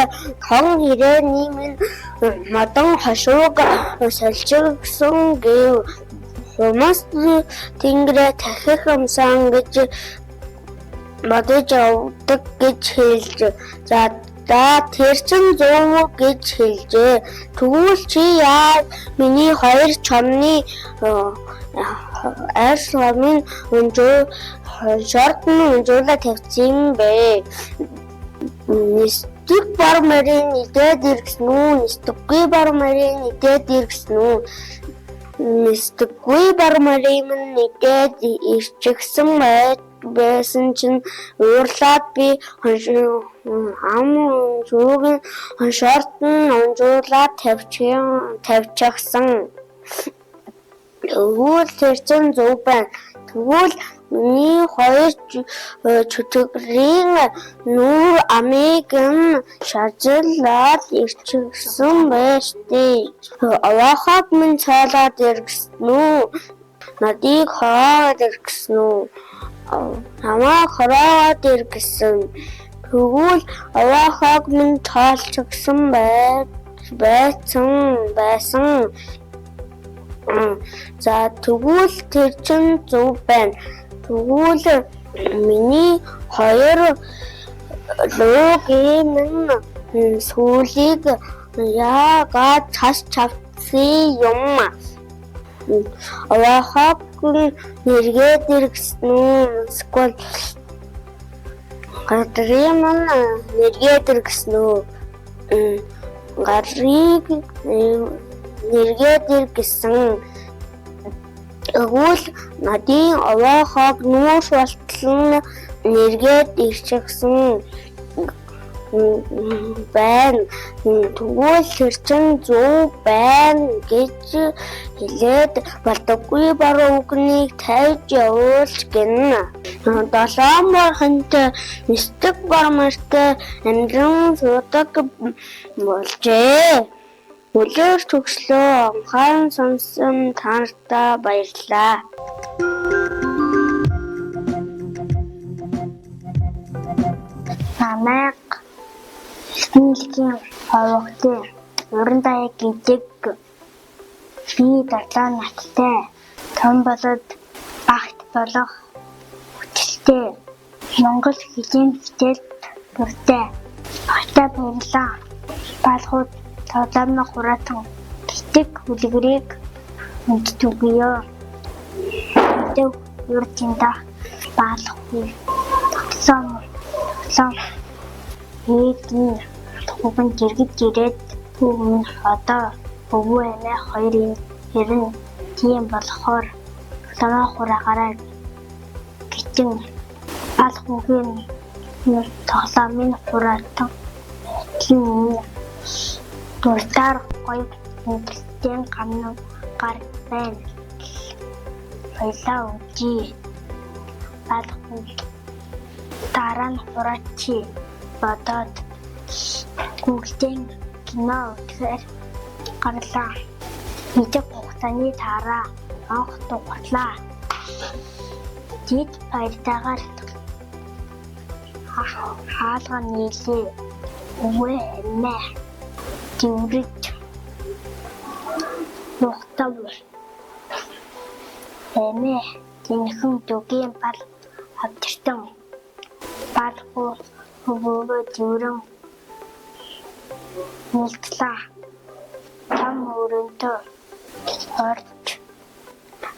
хон хэрээний минь мадан хашууг солилцсон гэв. Хурмаст тэнгэрээ дахих юмсан гэж бодож явдаг гэж хэлж. За тэр чин 100 гэж хэлжээ. Тэгвэл чи яа миний хоёр чонны арс хамын шортны өнжүүлээ тавьсан бэ? Мистик баруунын идээд ирсэн үү? Мистикгүй баруунын идээд ирсэн үү? Мистикгүй баруунын идээд ирчихсэн байсан чинь уурлаад би ам зүгийн шорт нь унжуулаад тавьчихсан. Тэгвэл тэр чинь зөв байна. Тэгвэл миний хоёр чөтгөрийн нүүр амийг нь шажиллаад ирчихсэн байж тээ. Аваахад минь цайлаад ирсэн үү? надыг хороод иргэсэн үү? Намайг хороод иргэсэн. Тэгвэл аваахаг минь тоолчихсан байсан. За тэгвэл тэр чинь зөв байна. Тэгвэл миний 2 лугийн сүүлийг яагаад цасч авсан юм? Аваахаг нэргээд иргэсэн үү? Эсвэл гадрын нэргээд иргэсэн үү? Гадрыг нэргээд иргэсэн. Тэгвэл надын аваахаг нүүрс болтлон нэргээд ирчихсэн байна. Тэгвэл тэр чинь зөв байна гэж хэлээд болдоггүй баруун үгнийг тавьж явуулж гэнэ. 7 морхонтой мистик бармартай амьдран суудаг болжээ. Үлээр төгслөө анхааран сонсон та нартай баярлалаа. Намайг Стилгийн хавагтай уран даяг гэдэг. Би 7 настай. Том болоод багт болох хүчтэй. Монгол хэдийн хичээл дуртай. Багтаа баярлаа. Балхууд тоглоомно хураатан гитэг хүлгэрийг мэдтүгийё. Өдөв үржинда балхуу тоглоом Ээдийн хүүхэн жиргэж ирээд хүүхэн одоо өвөө эмээ хоёрын хэрэн тийм болохоор лаваа хураагараа гитэн аль хүүхэн тоглоомын хураатан тийм дуртаар гоё хөнгөлтийн гамнуу гар байна. Баялаа үжи. Аль хүүхэн дараа нь хураачи бодоод Google-ийн кино үзэхээр гарлаа. Мэдээ хугацааны дараа анх дугаарлаа. Жид баяртайгаар хаалга нийлээ. Өвөө эмээ дүүрэж нухтав. Эмээ тэнхэн дугийн бал авчиртан балхуу өвөө дүүрэн нэлтлээ. Там өрөндөө орж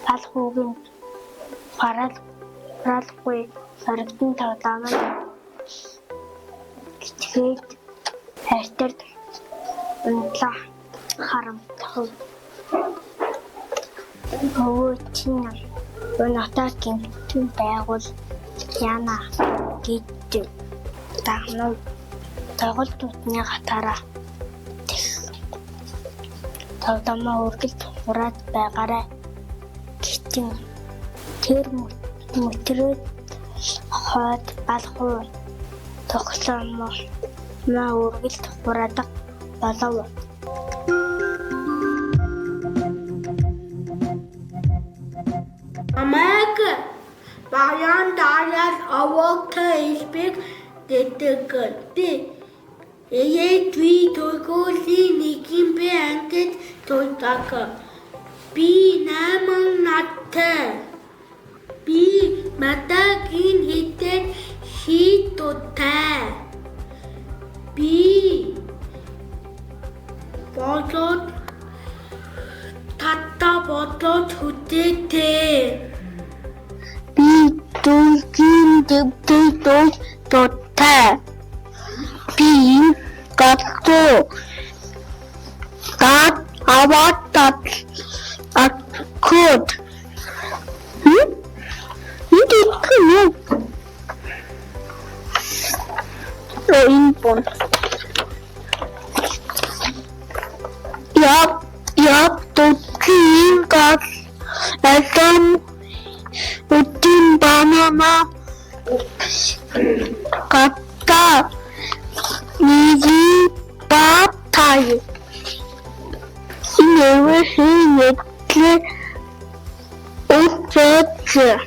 балхуугийн гаралгүй сорогдсон тоглоом гिचгээд хайртард унтлаа харамтах. Өвөө чинь өнөтөр гинтэн байгуул яна гэж тагнуу тоглолтны гатаараа тоглоомоо үргэлж хураад байгаарай гэтэн тэр мөтрөөд хаад балхуу тоглоомоо үргэлж хураадаг болов. Намайг баян дараас авахтай избэг гэдэг. Би төргөөлийн нэгэн бэ ангид тулдаг. Би 8 настай. Би матагийн хитэн хитотай. Би болоод татта болоод хүчтэй. Би дүүгийн дэвтэй дуттай. Би гадуу гад аваад код. Инпон. Я токин гад этом один банана ката низи патай. Инэвэ хэнэтлэ үзлээ.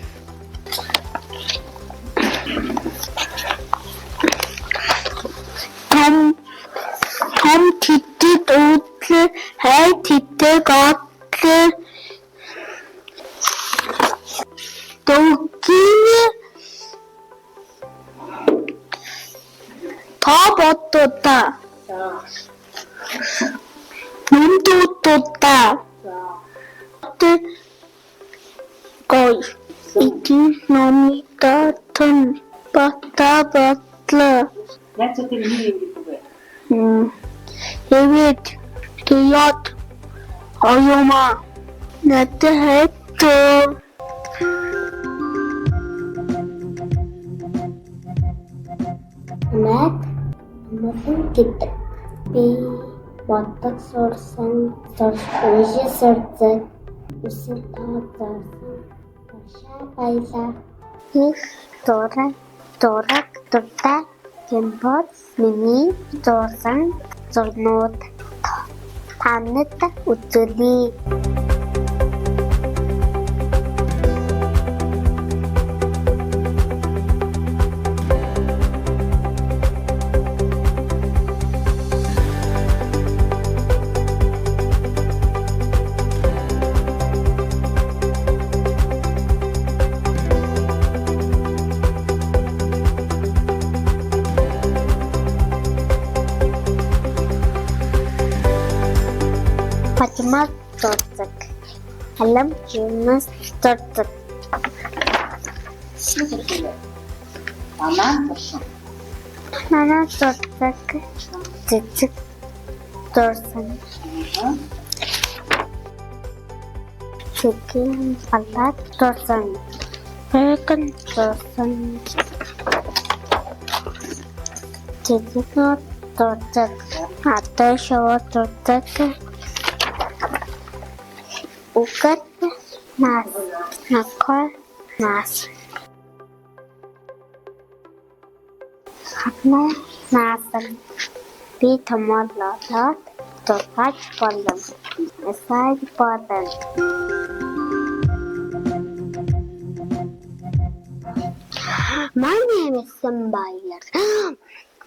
Том тэтэд үзлээ. Хай тэтэг одлээ. Дөггийн тоботота. Нүндотота. Гой. Ити номитатан батла. Найцуудын нэг юм гэдэг вэ? Эвэт тэят аюма натхэто. Наад амгалан гэдэг. Би боддог сурсан сурсан эсвэл таасан башаа баялаа. Их дураг дуртай гэмбод миний зурсан зурнууд танад үзүүлээ. Fatima Tortak. Alam Jonas Tortak. Мама туршин. Nana Tortak. Cicik Torsan. Chicken Alat Torsan. Bacon Torsan. Cicik Tortak. Ate Shaw Tortak. Ugat nas, nakol nas. Хатна наасан. Би томоолоод дургаж болов. Эсайд бодол. My name is Sambayar.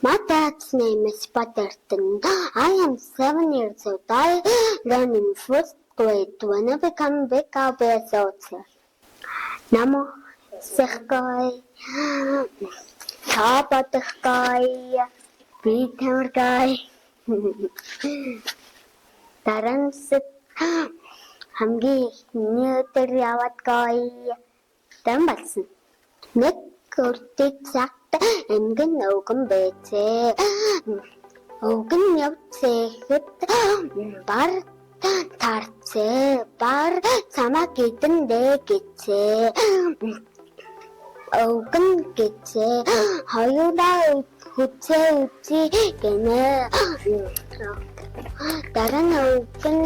My dad's name is Patterton. I am 7 years old. I learn in first grade. When I become big, I'll be a soldier. Namo Sirkai, Tapatai, Peter Guy, Taransit, Hamgi, Nutariawat Guy, Tambason. Nick kurtik sakta engin ogun bete. Ogun yapse hit bar tartse bar sama gittin de gitse. Ogun gitse hayuda hutse uchi gene. Daran ogun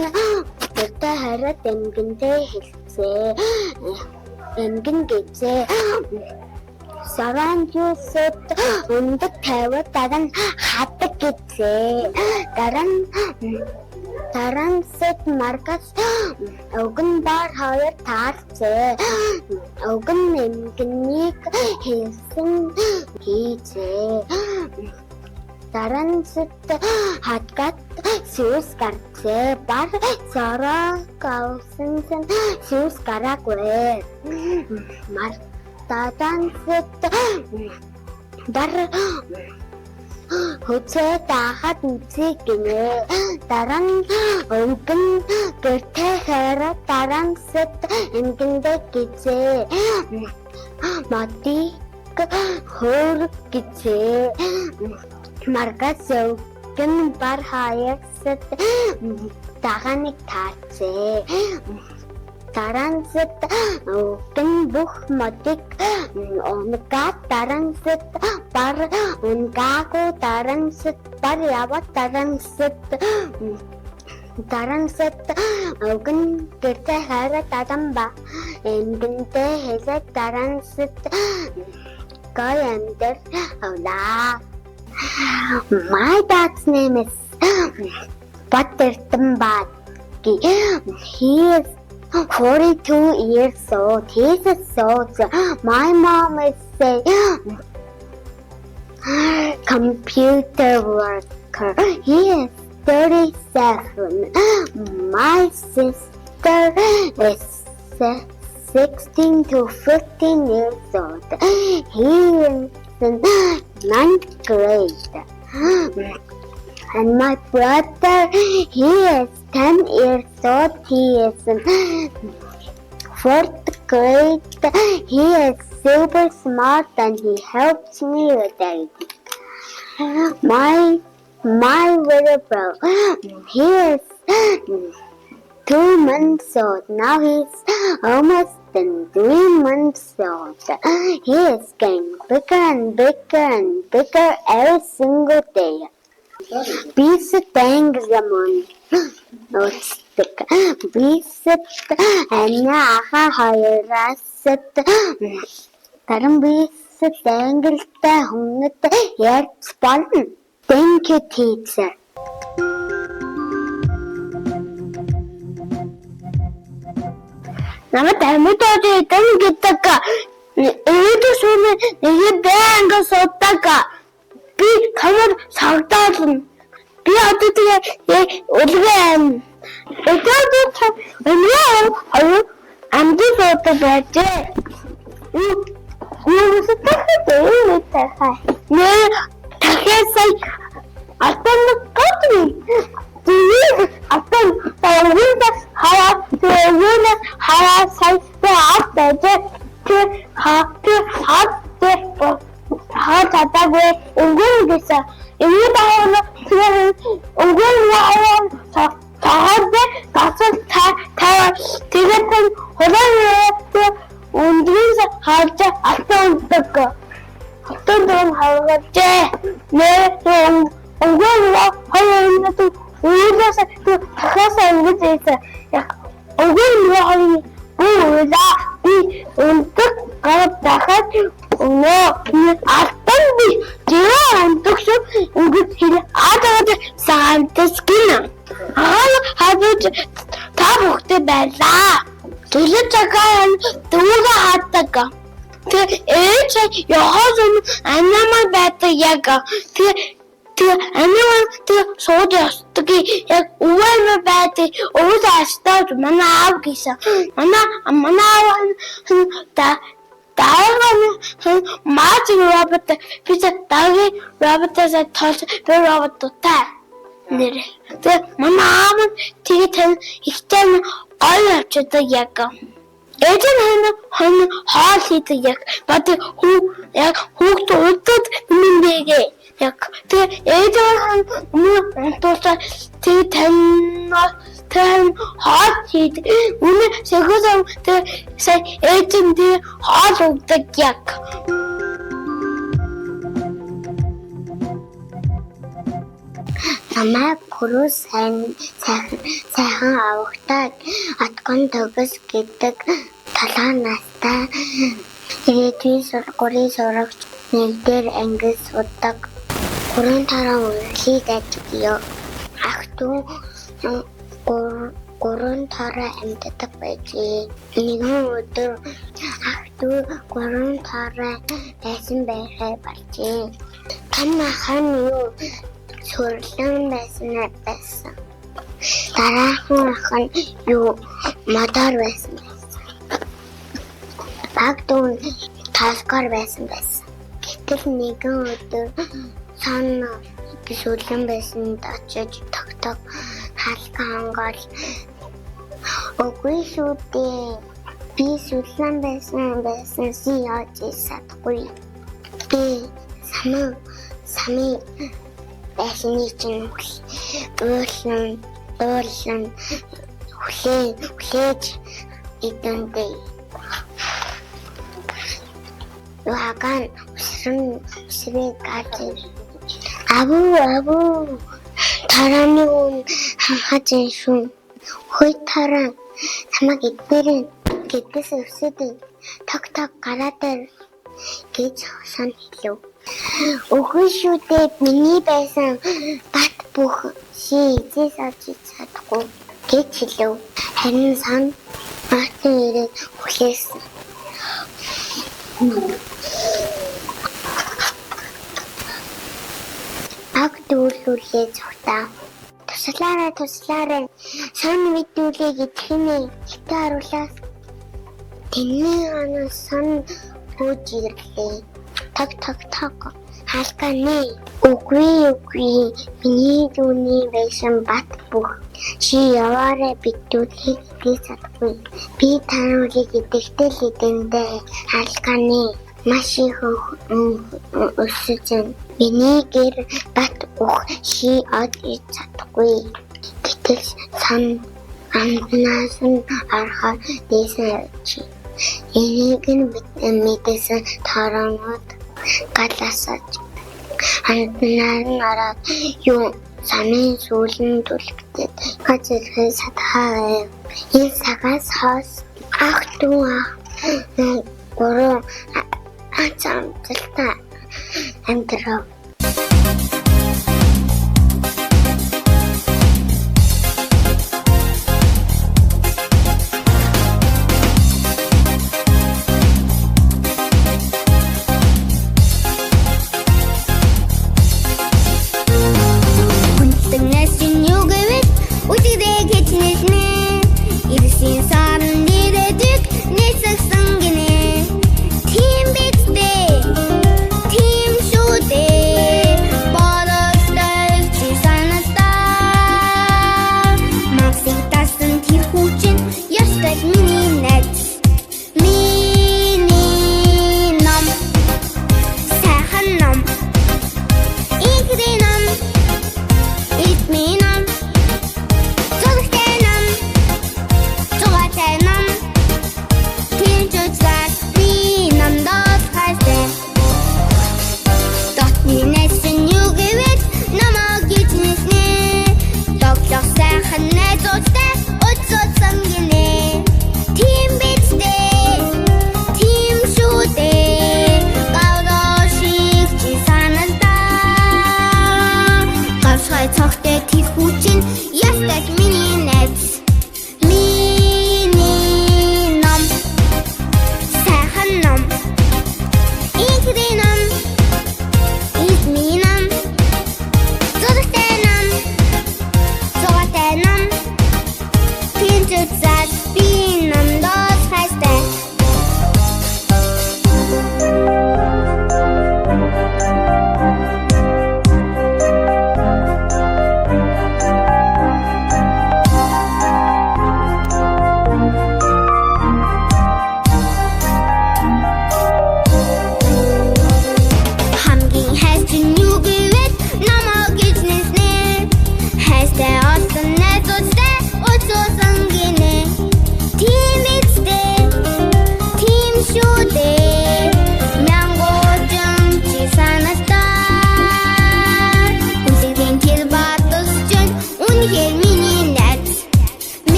berta harat engin de hitse. Engin gitse. Saran Yusuf untuk tewa taran hati kitse taran set markas ogun bar hayat tarse ogun nemkinik hilsin kitse taran set hatkat sius kartse bar sara kausin sius karakwe mar Tatan set bar hutse tahat uchi kine taran ogun kerthe hera taran set enginde kitse mati hor kitse markas ogun bar hayat set taganik tatse Taransit ogun buh motik onkat taransit par onkago taransit par yawat taransit ogun kirte hara tadamba enginte hese taransit koi ender ola. My dad's name is Patterton. He is 42 years old. He's a soldier. My mom is a computer worker. He is 37. My sister is 16 to 15 years old. He is in 9th grade. And my brother, he is 10 years old. He is in 4th grade. He is super smart and he helps me with everything. My little brother, he is 2 months old. Now he's almost 3 months old. He is getting bigger and bigger and bigger every single day. Бисэт англи нууцдаг. Бисэт анаага хоёроос таран бисэт англитай хүмүүст ярьж болно. Thank you, teacher. Намайг амьд идэв гэдэг. Ээдээ шөнө нэг байнга суудаг. Би камер савдаална. Би одоо тэгээ үлгэн. Өдөөд өнөө амди фото бачээ. Юус тахтай. Нэ тахсай атан котми. Атан тавын хаа сай атаж хатагwe ungulgisa имудаана ungulгоо тааде таа тэгээд хөрөө ундис хааja атондаг атондон хавгач нэ ungulгоо хоёрын уудаас тахаас ингэж яг ungulгоо уула би унтаг гадахад өнөө алтан би жиран төгс ингэж хэл адаад саантас гинэ хадаж та бүхтэй байлаа төлөж цагаан дүүгээ хатдаг тэг ээж яхаж анамаа байдаг яг тэг анамаа тэг сууд ястдаг яг өвөө байдаг өвөөстэй манай аав гэсэн манай аав Daran Martin Robert Peter Dagi Robert as a touch the Robert to tap. The Mamma Titan extend all up to the yaka. Agent Hun hard hit the yak, but who told me yak. The agent told Titan hard hit. Women say the say agent the hard of the yak. Намайг гурван сайхан авахтаа Аткон төгс гэдэг талаан настай ирээдүйн сургуулийн сурагч нэгдэр анги суддаг 3 таран үйлийг ажиглав. Ах 3 тараа амьддаг байжээ. Нэгэн өдөр ах 3 тараа байсан байхаа болжээ. Танайхан юу сурлан байсан. Дараахан ах нь юу мотор байсан. Багтун таскар байсан. Гэтэл нэгэн өдөр сан бисүлэн байсан очиж тогтог халкан онгол Үгүй шүү дээ. Би сүлэн байсан си яаж чадахгүй. Би сами байсны чинь уурлан хүлээж идэндээ. Ваган усрын гати. Абу тараны ханхаж шүү. Хой таран хамаг идэрэн гэдэс өсөдөө ток гараадэр гэж сан хэлв. Үгүй шүү дээ миний байсан бат бүх шийдээс авч чадахгүй гэж хэлв. Харин сан Атын ирээд хүлээсэн. Аг дүүлүүлээ зүгтаа. Туслаарай. Сан мэдүүлээ гэх юм ээ. Хитэ харуулаас. Тэнний ханаас сан бууж ирлээ. Таг. Халканы. Үгүй. Миний дүүний байсан бат бүх. Чи яваарай битүүлээ гэж чадгүй. Би тануулыг идэвхтэй л идэндээ. Халканы. Маш их өсөж миний гэр бат ух ши од чадахгүй. Гэтэл сан амнаас нь арахад дэсэн чи. Энийг нь мэдээсэн таранууд галасаж. Амнаар нь араад юу санын сүүлэн түлхтэд хажирхээ сатхаа. Энэ сагаас хос ах дүү гурван ачаамталтай амьдрав.